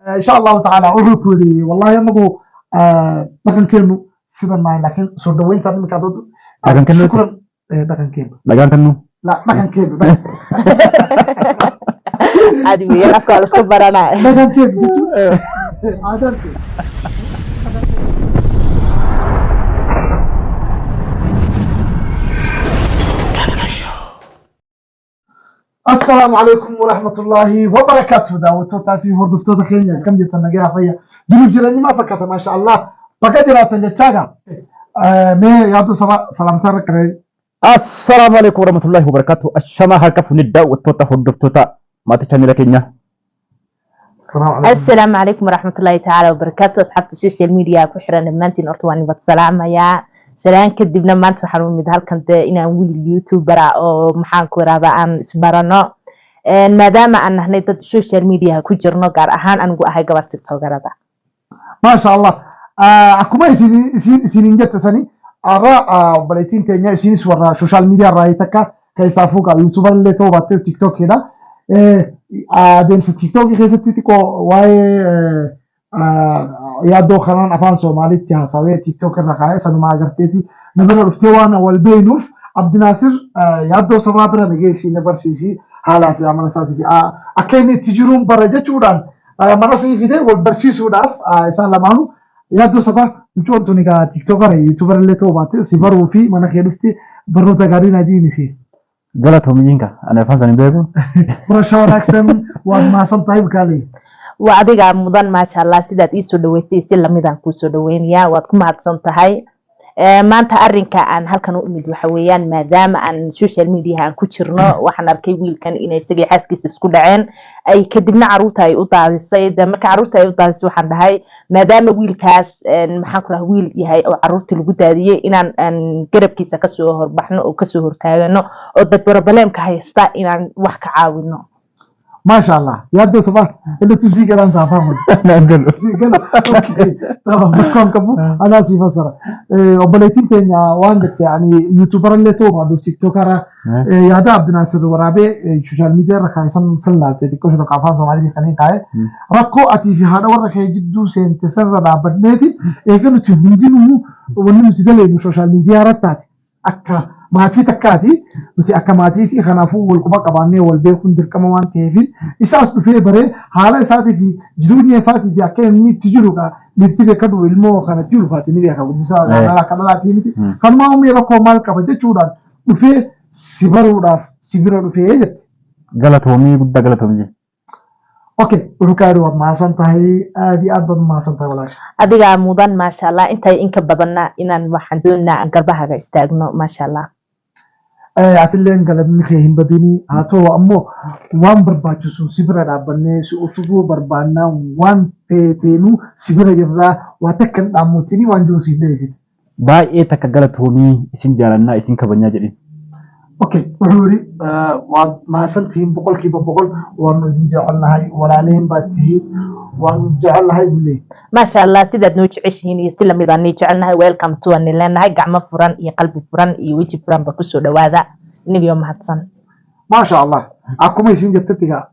إن شاء الله تعالى أقولكولي والله أنه لكن كلمة سيدا معي لكن صدوين تاني مكادود لكن كلمة شكرا لكن كلمة لكن كلمة لا لكن كلمة عادي بيا أفكار اسكبر أنا لكن كلمة عادل السلام عليكم ورحمة الله وبركاته دعوتو في هردو فتوتا خينيا كم جيتا نجاح فيا جنوب جيراني ما فكرت ما شاء الله فكرت لا تنجتاga مي يادو سلام ترك السلام عليكم ورحمة الله وبركاته الشما هالكف ندى والتوتا هردفتوتا ما تشاني لكنيا السلام عليكم ورحمة الله تعالى وبركاته أصحاب السوشيال ميديا كحرا مانتين أرتواني بتسلام يا سلام كدبنا مانت وحرون مد halkan inaan wiil youtuber oo maxaan ku raada aan isbarano maadaama aan nahnay dad social media ku jirno gaar ahaan anigu ahay gabar tiktokerada ما شاء الله أكما سين جت سني أرى بلاتين تانية سين سوى السوشيال ميديا رايتك كيسافوك يوتيوبر اللي تو باتل تيك توك كده دين تيك توك كيسة تيكو واي يادو خلان أفان سومالي تيها سوي تيك توك الرقاية سنو ما قرتيتي نبرا رفتوانا والبينوف عبد الناصر يادو سبابنا نجيشي نبرسيسي حالا في عمل ساتي أكيني تجرون برجة شوران مراسي في ده والبرسيس وداف إنسان لمانو يادو سبا نشوف تونيكا تيك توكر يوتيوبر اللي تو باتي سيبرو في منا خيرفتي برو تغاري ناجي نسي غلطهم ينكا أنا فهمت بيكون برشاور أكسن وما سنتايم كالي وعديك مدن ما شاء الله سيدات إيسو دويسي سيلا ميدان كوسو دوين يا وادكم هادسان تهي maanta arrinka aan halkan u imid waxa weeyaan maadaama aan social media aan ku jirno waxaan arkay wiilkan inay isagii xaaskiisa isku dhaceen ay kadibna caruurta ay u daadisay marka caruurta ay u daadisay waxaan dhahay maadaama wiilkaas maxaan ku rahaa wiil yahay oo caruurta lagu daadiyay inaan garabkiisa kasoo horbaxno oo kasoo hortaagano oo dad barbaleemka haysta inaan wax ka caawino ما شاء الله يادو صباح اللي تجي كلام تفهم اوكي تمام بكم كبو انا سي فسر وبليتين تانية واندت يعني يوتيوبر اللي تو بعد تيك توكر يادا عبد الناصر ورابي سوشيال ميديا رخايسن سلالتي ديكو شو قافان سومالي كانين قاي ركو اتي في هذا ورخي جدو سنت سر بدنيتي ايغنو تبندينو ونو سيدلي سوشيال ميديا رتات اكا ما في تكاتي وتي أكماتي في خنافو والكوبا كباني والبيكون دركما تيفين إساس بفيه بري حالا ساتي في جدوني ساتي في أكين مي تجروكا بيرتبه كدو علمو خانتيرو فاتيني بيها وديسا لا كنالا تيمتي خنما أمي ركو مال كبجة چودان بفيه سيبرو داف سيبرو بفيه جت غلطهم بدا غلطهم اوكي ركارو ما سنتهي ادي ادب ما سنتهي ولا شيء adiga mudan ma sha Allah intay in ka badanna inaan waxaan doonaa aan garbahaga istaagno ma sha Allah أتلين قلب مخيهم بديني هاتو أمو وان برباچو سو سبرا دابنه سو أتوبو بربانا وان تينو سبرا جرا واتكن داموتيني وان جو سيدي باي تكغلطهم اسين جالنا اسين كبنيا جدي اوكي وحوري ما سنتين بقول كيف بقول وان جعلنا هاي ولا لين باتي وان جعلنا هاي بلي ما شاء الله سيدات نوج عشين يستلا ميداني جعلنا هاي ويلكم تو ان لنا هاي قعمة فران اي قلبي فران اي وجه فران بكسو دوادا نيجيوم هاتسان ما شاء الله اكو يسين جتتيغا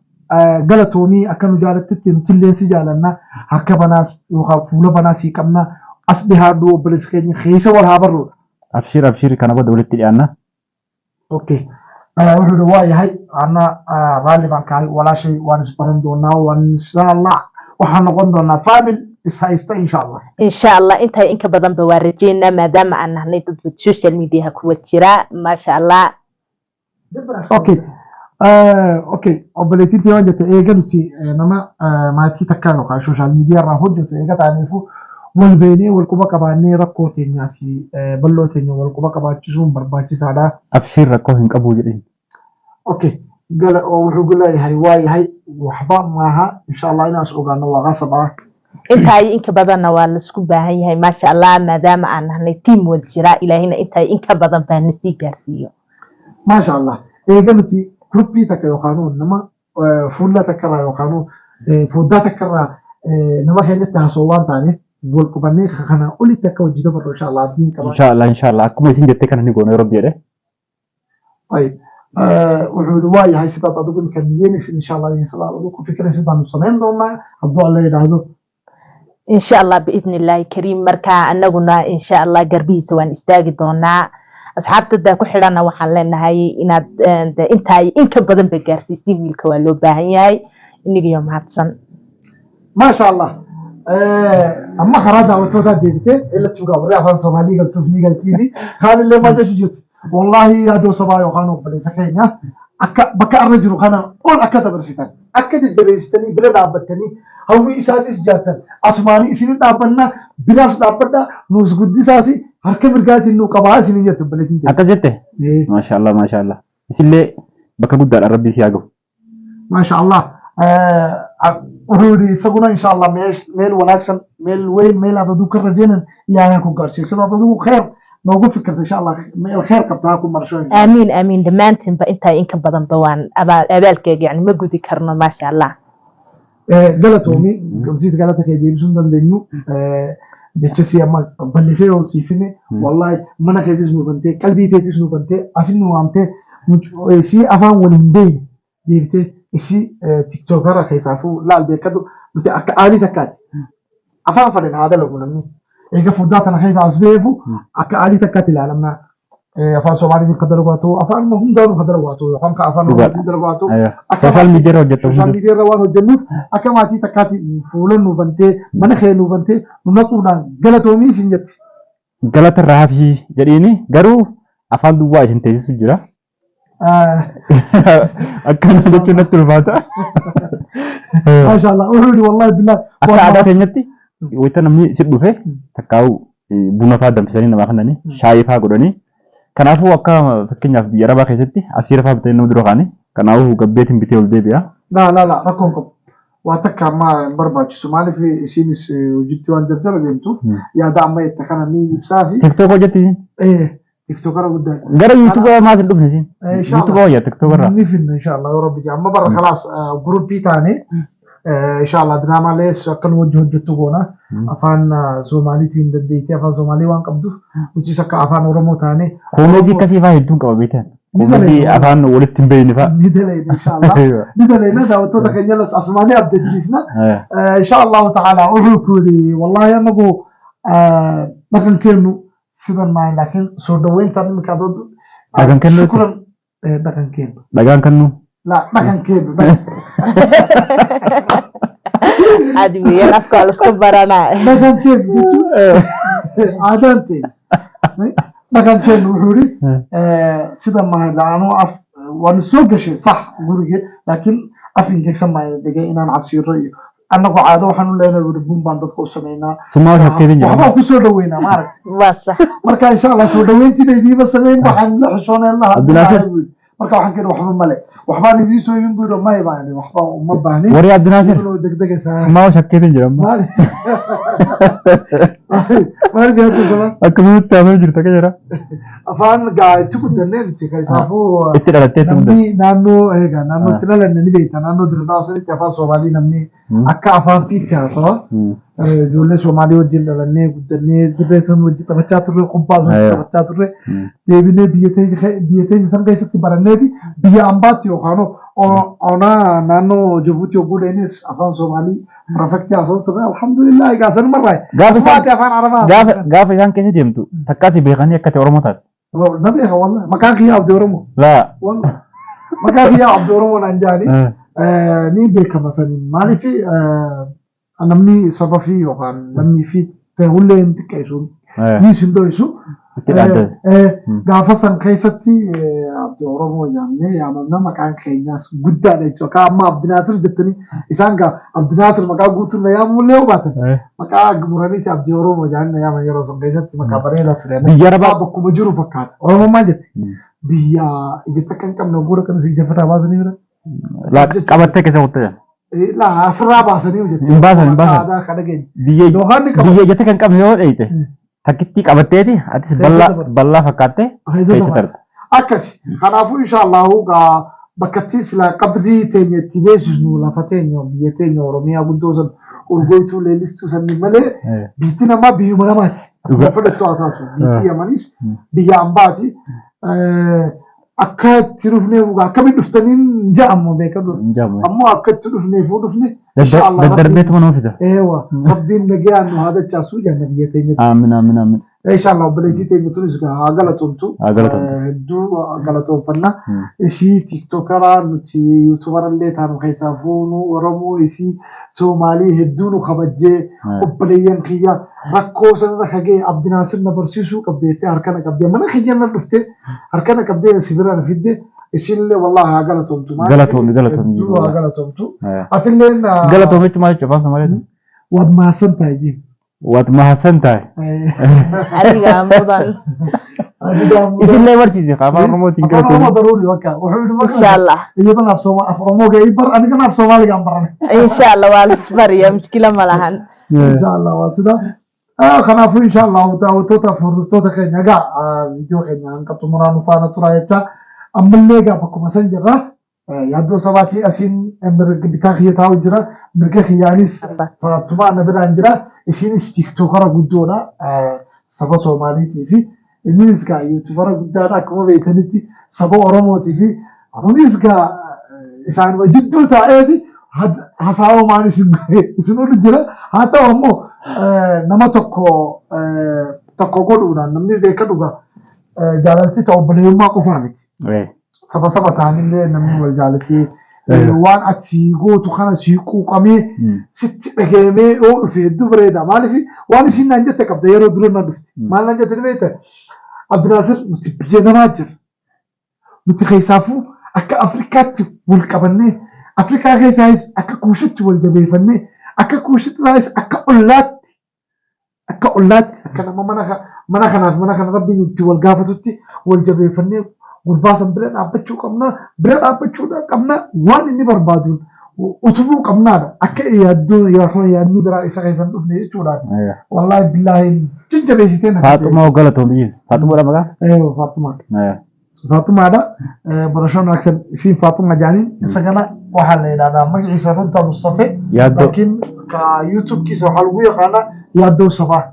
غلطوني اكنو جالتتي نتلين سي جالنا هكبناس وخفوله بناسي كمنا اصبها دو بلسخين خيسه ورهابر ابشر كان ابو دولتي انا اوكي wuxuu waayahay ana raali baan kahay walaashay waan isbaran doonaa waan insha Allah waxaan noqon doonaa family ishaysta insha Allah intay in ka badan ba waarajeyna maadaama aan nahnay dad social media ku wajira ma sha Allah okay okay obaleetii wajata eegaluti nama maati takano ka social media ra hojjato eegataanifu والبيني والكوبا كباني ركوتين يا في بلوتين والكوبا كباتشون برباتشي سادا أبشر ركوهن كابو جدين أوكي قال وحقول لي هاي واي هاي وحبا معها إن شاء الله الناس أوغانا وغاصبا إنتاي إنك بدنا والسكو باهي هاي ما شاء الله مادام أن هني تيم والجراء إلى هنا إنتاي إنك بدنا بهنسي جارسيو ما شاء الله إيه قالتي كروبي تكا يوخانون نما فولا تكرا يوخانون فودا تكرا نما هنتها صوان تاني والكوباني خنا قولي تكوجي دبر إن شاء الله دين كمان إن شاء الله أكو مسين جتة كنا نقول يا رب يره طيب wuxuu waayahay هاي sidaad adigu imika niyeynaysid insha allah iyo sidaad adigu ku fikiraysid baanu samayn doonaa hadduu alla yidhaahdo إن شاء الله بإذن الله كريم مركا أنقنا إن شاء الله قربي سوان استاقي دونا أصحاب تدا كحرانا وحان لنا هاي إنتاي إنك بدن بقارسي سيبيل كوالو باهي هاي إنك يوم هاتسان ما شاء الله أما خراجة وتودا ديبتي إلا تبقى وريا صومالي قلت تفني قلت لي قال اللي ما جاش جوت والله هذا صبايا وخانو بلي سكينة بكا الرجل وخانا قول أكاد برسيتان أكاد الجبيستني بلا دابتني هوي إسادس جاتن أسماني إسين دابنا بلاس دابنا نوس قدي ساسي هركب رجعت إنه كباس إنه جت بلدين أكذبته ما شاء الله ما شاء الله إسلي بكا قد الربي سياقو ما شاء الله ورودي سقونا إن شاء الله ميل وناكسن ميل وين ميل هذا دوك الرجال يعني كون قارسي سلا هذا دوك خير موجود فكرة إن شاء الله الخير كبتاعكم مرشون آمين آمين دمانتين بإنتاي إنك بدن بوان أبالك يعني ما قدي كرنا ما شاء الله galatoomii gamsiis galata kee deebisuun dandeenyu jecha si amma bal'isee hoosiifine wallahi mana keessis nu bantee qalbii teetis nu bantee asin nu waamtee si afaan waliin beeyne deebitee isi tiktookara keessaafuu laal beekadu nuti akka aalii takkaati afaan fadhan haa dalagu namni eega fuddaa tana keessa as beeku akka aalii takkaati ilaalamnaa afaan Soomaalii kan dalagu afaan hundaanuu kan dalagu afaan ka afaan Oromoo dalagu social media hojjetu social media irra waan hojjennuuf akka maatii takkaati fuulan nu bantee mana kee nu bantee nu naquudhaan galatoomii isin jetti. Galata raafi jedhiini garuu afaan duwwaa isin teessisu jira. Akkana jechuun natti ulfaata. Maashaallah uhuudi wallahi billah. Akka aadaa keenyatti wayita namni si dhufe takkaa'u buna fa'aa danfisanii namaa kennanii shaayii fa'aa godhanii kanaafuu akka fakkeenyaaf biyya arabaa keessatti asiira fa'aa bitanii nama dura kaanii kanaafuu gabbeetiin bitee ol deebi'a. La rakkoon qabu. Waa takka amma hin barbaachisu maaliif isiinis hojiitti waan daldala deemtuuf yaada amma itti kana ni ibsaa fi. Tiktook hojjetti? Tiktokara guddaa. Gara yuutuuba maas hin dhufne siin. Yuutuuba hojjeta tiktookara. Ni finna inshallah yoo rabbi amma bara khalaas guruppii taane inshallah drama lees akkan hojjetu goona. Afaan Soomaaliitiin dandeettii afaan Soomaalii waan qabduuf nutis akka afaan Oromoo taane. Koomedii akkasii fa'aa hedduun qaba beektan. Koomedii afaan walitti hin beekne fa'aa. Ni dalayna inshallah. Ni dalayna daawwattoota keenya las asmaanii abdachiisna. Inshallah ta'ala wuxuu kuri wallahi anagu dhaqan kennu sidan maayin laakiin soo dhaweyntaan imika adood. Dhaqan kennu. Shukran dhaqan kennu. Dhaqan kennu. La dhaqan kennu. Adi ya nafka laska barana. Dhaqan kennu. Aadante. dhaqan kennu wuxuu ri sida maayin laanu af waan soo gashay sax guriga laakiin af ingegsan maayin dhigay inaan casiiro iyo annagu caado waxaan u leenahay warbun baan dadka u sameynaa. Soomaali hakkeedin jira. Waxaan ku soo dhaweynaa maarag. Wasa. Marka insha Allah soo dhaweyntiina idiima sameyn waxaan la xushoonay Allah. Marka waxaan keenay waxba male. waxbaan idin soo imin buuro ma imaan waxba uma baahnin. Wari Abdinaasir. Degdegaysaa. Soomaali hakkeedin jira. Maal gaadhay sama? Akkasumas taa'ee jirta ka jira. Afaan gaa'etti guddannee nuti kaisaafuu. Itti dhalattee namni naannoo eegaa naannoo itti dhalanne ni beekta naannoo dirdaa sanitti afaan Soomaalii namni akka afaan fiitti haasawa. Ijoollee Soomaalii wajjin dhalannee guddannee dirree san wajjin taphachaa turre kubbaa sun taphachaa turre deebinee biyya teenya san keessatti baranneeti biyya ambaatti yookaan ona naannoo Jibuutii yogguu dheenis afaan Soomaalii perfektii haasawuu turre alhamdulillah egaa san marraa afaan Arabaa gaafa isaan keessa deemtu takkaasi beekanii akka ta'e Oromoo taate. Nabi والله مكان خيا عبد الرحمن لا والله مكان خيا عبد الرحمن أنجاني ني بيك مثلا مالي في أنا مني سبب فيه وكان لمني في تقول لي أنت كيسون ني سندو يسو قافصا كيستي عبد الرحمن يعني يعملنا مكان خيناس جدا ليتو كأما عبد الناصر جتني إنسان كا عبد الناصر مكان قوتنا يا مولى وباتن مكان جمهورية عبد الرحمن يعني يا من يروسن كيستي مكان بريلا ترينا بيجرب بكو بجرو فكان أو ما جت بيا جتكن كم نقول كن سيجفر أباز نيرة لا كابتة كيسا होता لا أفرا باسني وجت باسن هذا خدك بيجي جتكن كم يوم إيه Takkitti qabatteeti atis bal'aa fakkaatte keessa tarte. Akkasi kanaafuu inshaallahu bakkatti sila qabdii teenya itti beeksisnu lafa teenya biyya teenya Oromiyaa guddoo san urgoituu leellistuu sanni malee biitti namaa biyyuma namaati. Fudhattuu haa taatu biitti Yamanis biyya ambaati. أكاد تروفني وقع كم دفتنين جامو بيكدو جامو أما أكاد تروفني فودفني إن شاء الله دربت منو فيدا أيوة ربي نجي أنه هذا الجاسو جنبيه تيجي آمين آمين آمين إن شاء الله بلدي تيجي تونس كا غلطونتو دو غلطون فنا شيء تيك توكرا نتي يوتيوبر اللي تانو خيسافونو ورمو يسي سومالي هدونو خبجة وبليان خيا ركو سنة خجي عبد الناصر نبرسيسو كبديتي أركانا كبدي منا خيجنا نلفته أركانا كبدي سفيران فيدي إشيل والله غلطونتو غلطون غلطونتو أتلين غلطون مش ما يشوفان سمالي واد ما سنتاجي واد ما حسنتاي أريجا مودان إذن لا ورتي خبر رمو تيجي أنا ضروري وكا وحول إن شاء الله يبقى نفسه أفرمو جاي بر أنا كنا نفسه مالي كم برا إن شاء الله والسفر يا مشكلة ملهن إن شاء الله واسدا خنا في إن شاء الله وتوتا فرصة كنا جا فيديو كنا أنك تمرا نفانا ترايتها أملي جا بكم سنجرا يادو سباتي أسين مرق بتاخية تاو جرا مرق خياليس فتما نبرا جرا إسين تيك توكرا قدونا سبا سومالي تيفي إنيس كا يوتيوبرا قدانا كما بيتنتي سبا أورمو تيفي إنيس كا إسان وجدو تايدي حساو ماني سنو جرا حتى همو نما تكو قدونا نمني بيكا دوغا جالتي توبني ما قفانك سبا تاني نمني والجالتي waan ati gootu kana siiquu qabee sitti dhageemee oo dhufee hedduu bareeda maaliif waan isin naan jette qabda yeroo dura na dhufte maal naan jette beekta Abdinaasir nuti biyya namaa jira nuti keessaafuu akka Afrikaatti wal qabannee Afrikaa keessaayis akka kuushitti wal jabeeffannee akka kuushittilaayis akka ollaatti akka nama mana kanaaf mana kana rabbi nuti wal gaafatutti wal jabeeffannee gurbaasan bira dhaabbachuu qabna waan inni barbaadu utubuu qabnaadha akka yaadni biraa isa keessan dhufne jechuudha wallaahi billaahi jajjabeessitee na Faatumaa galatoon biyyi Faatumaadha maqaa Faatumaadha barashoon aksan isiin Faatuma jaaniin isa kana waxaa la yidhahdaa magaciisa runta Mustafa laakiin ka YouTube kiisa waxaa lagu yaqaanaa Yaaddoo Sabaa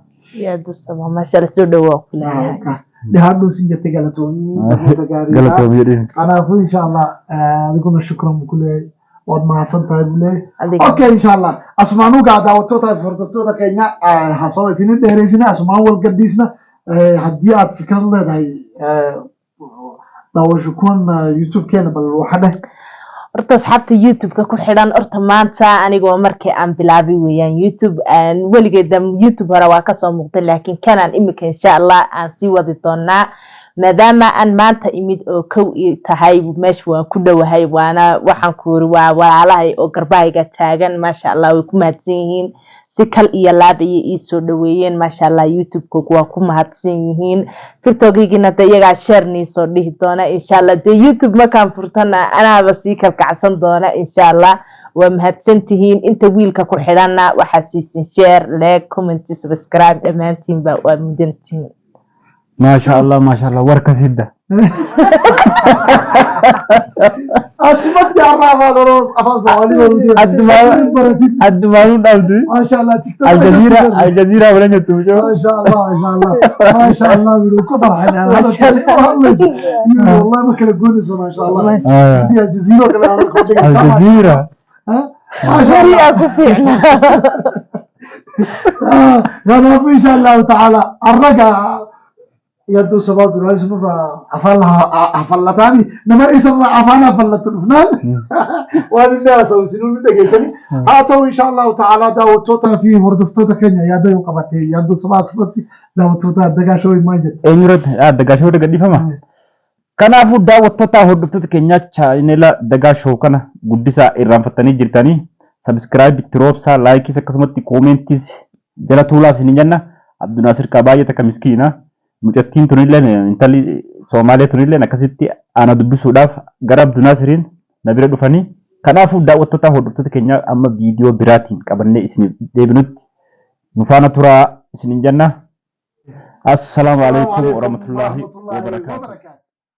ما شاء الله سودوا كلها دهادو سنجتي غلطوني أنا أقول إن شاء الله لكم شكرا بكل واد ما حسنت هاي أوكي إن شاء الله أسمعوا قاعدة وتوتا فرتوتا كينيا حصل سنين دهريسنا أسمعوا والقديسنا هديات فكر الله هاي داوشكون يوتيوب كان بالوحدة horta asxaabta youtube-ka ku xidhan horta maanta anigoo markii aan bilaabay weeyaan youtube aan weligeed youtube hore waa kasoo muuqday laakiin kanaan imika insha allah aan sii wadi doonaa maadaama aan maanta imid oo kow tahay meesha waan ku dhowahay waana waxaan ku yiri waa walaalahay oo garbahayga taagan maasha allah way ku mahadsan yihiin si kal iyo laab ii soo dhaweeyeen maasha allah youtube-ku waa ku mahadsan yihiin tiktok-gina iyaga share ni soo dhihi doona insha allah de youtube markaan furtana anaaba sii kalkacsan doona insha allah waa mahadsantihiin inta wiilka ku xidhana waxa siisin share like comment subscribe dhamaantiin ba waa mudantiin ما شاء الله وركة سدة أسمعت يا رابع دروس أفاز علي ولدي الدمار داودي ما شاء الله تيك توك الجزيرة ولا نتوجه ما شاء الله بيروكو فرحنا والله ما كان يقول ما شاء الله الجزيرة الجزيرة ما شاء الله إن شاء الله تعالى الرجع يدو سباد رئيس نوفا أفلتاني نما إسرنا أفانا فلتنفنان والناس وسنون دقيقتني هاتوا إن شاء الله تعالى داوتوتا في وردفتوتا كينيا يدو يقبتي يدو سباد سبتي داوتوتا دقاشوي ماجد إنجرد دقاشوي دقدي فما كنافو داوتوتا وردفتوتا كينيا چاينيلا دقاشو كنا قدسا إرام فتاني جرتاني سبسكرايب تروبسا لايكي سكسمتي كومنتيز جلا طولا سنين عبد الناصر كاباية تكمسكينا mucattiin tunillee intalli Soomaaliyaa tunillee akkasitti ana dubbisuudhaaf gara Abdunaasiriin na bira dhufanii kanaafuu daawwattoota hordoftoota keenya amma viidiyoo biraatiin qabannee isin deebinutti nu faana turaa isinin jenna. Assalaamu alaykum wa rahmatullahi wa barakaatuh.